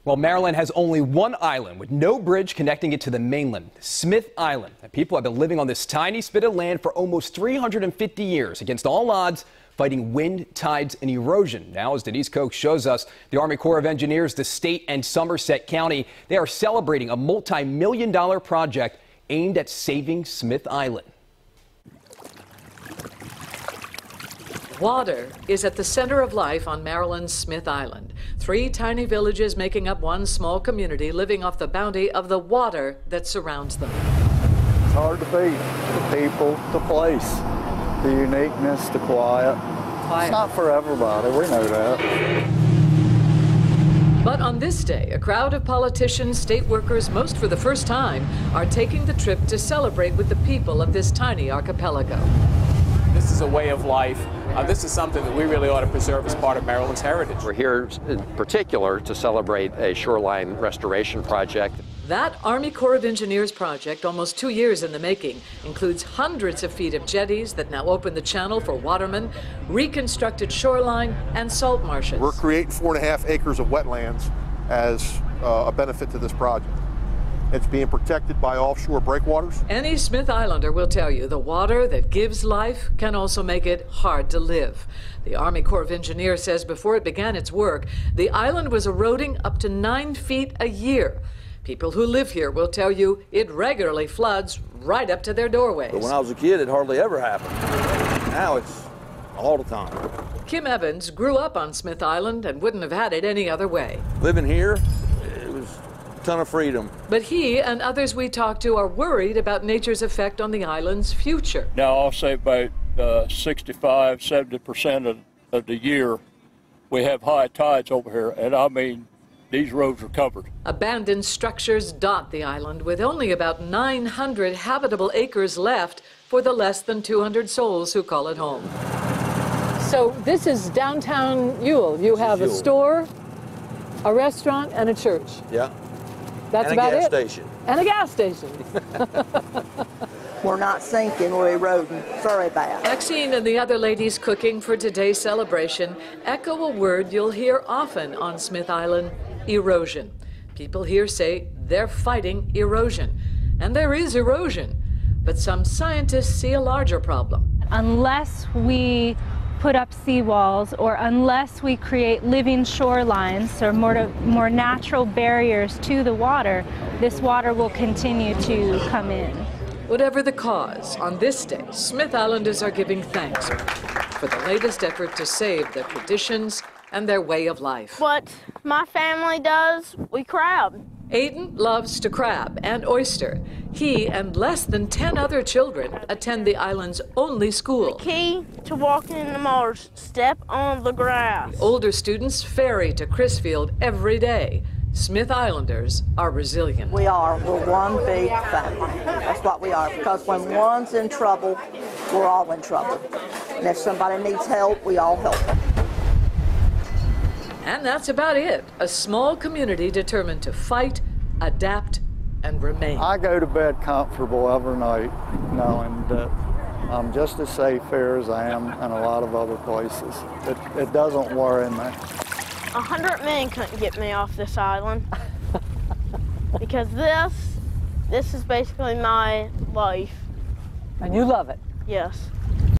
Well, Maryland has only one island with no bridge connecting it to the mainland, Smith Island. And people have been living on this tiny spit of land for almost 350 years against all odds, fighting wind, tides, and erosion. Now, as Denise Koch shows us, the Army Corps of Engineers, the state, and Somerset County, they are celebrating a multi-million-dollar project aimed at saving Smith Island. Water is at the center of life on Maryland's Smith Island. 3 tiny villages making up one small community living off the bounty of the water that surrounds them. It's hard to beat the people, the place, the uniqueness, the quiet. It's not for everybody, we know that. But on this day, a crowd of politicians, state workers, most for the first time, are taking the trip to celebrate with the people of this tiny archipelago. This is a way of life. This is something that we really ought to preserve as part of Maryland's heritage. We're here in particular to celebrate a shoreline restoration project. That Army Corps of Engineers project, almost 2 years in the making, includes hundreds of feet of jetties that now open the channel for watermen, reconstructed shoreline, and salt marshes. We're creating 4.5 acres of wetlands as a benefit to this project. It's being protected by offshore breakwaters. Any Smith Islander will tell you the water that gives life can also make it hard to live. The Army Corps of Engineers says before it began its work, the island was eroding up to 9 feet a year. People who live here will tell you it regularly floods right up to their doorways. But when I was a kid, it hardly ever happened. Now it's all the time. Kim Evans grew up on Smith Island and wouldn't have had it any other way. Living here, it was a ton of freedom. But he and others we talked to are worried about nature's effect on the island's future. Now, I'll say about 65–70% of the year we have high tides over here, and I mean, these roads are covered. Abandoned structures dot the island with only about 900 habitable acres left for the less than 200 souls who call it home. So this is downtown Ewell. You have a store, a restaurant, and a church. Yeah. That's about it. And a gas station. And a gas station. We're not sinking, we're eroding very bad. Maxine and the other ladies cooking for today's celebration echo a word you'll hear often on Smith Island: erosion. People here say they're fighting erosion. And there is erosion, but some scientists see a larger problem. Unless we put up seawalls, or unless we create living shorelines or more natural barriers to the water, this water will continue to come in. Whatever the cause, on this day, Smith Islanders are giving thanks for the latest effort to save their traditions and their way of life. What my family does, we crab. Aiden loves to crab and oyster. He and less than 10 other children attend the island's only school. The key to walking in the marsh, step on the grass. The older students ferry to Crisfield every day. Smith Islanders are resilient. We are. We're one big family. That's what we are. Because when one's in trouble, we're all in trouble. And if somebody needs help, we all help them. And that's about it. A small community determined to fight, adapt, and remain. I go to bed comfortable every night knowing that I'm just as safe here as I am in a lot of other places. It doesn't worry me. 100 men couldn't get me off this island. Because this is basically my life. And you love it? Yes.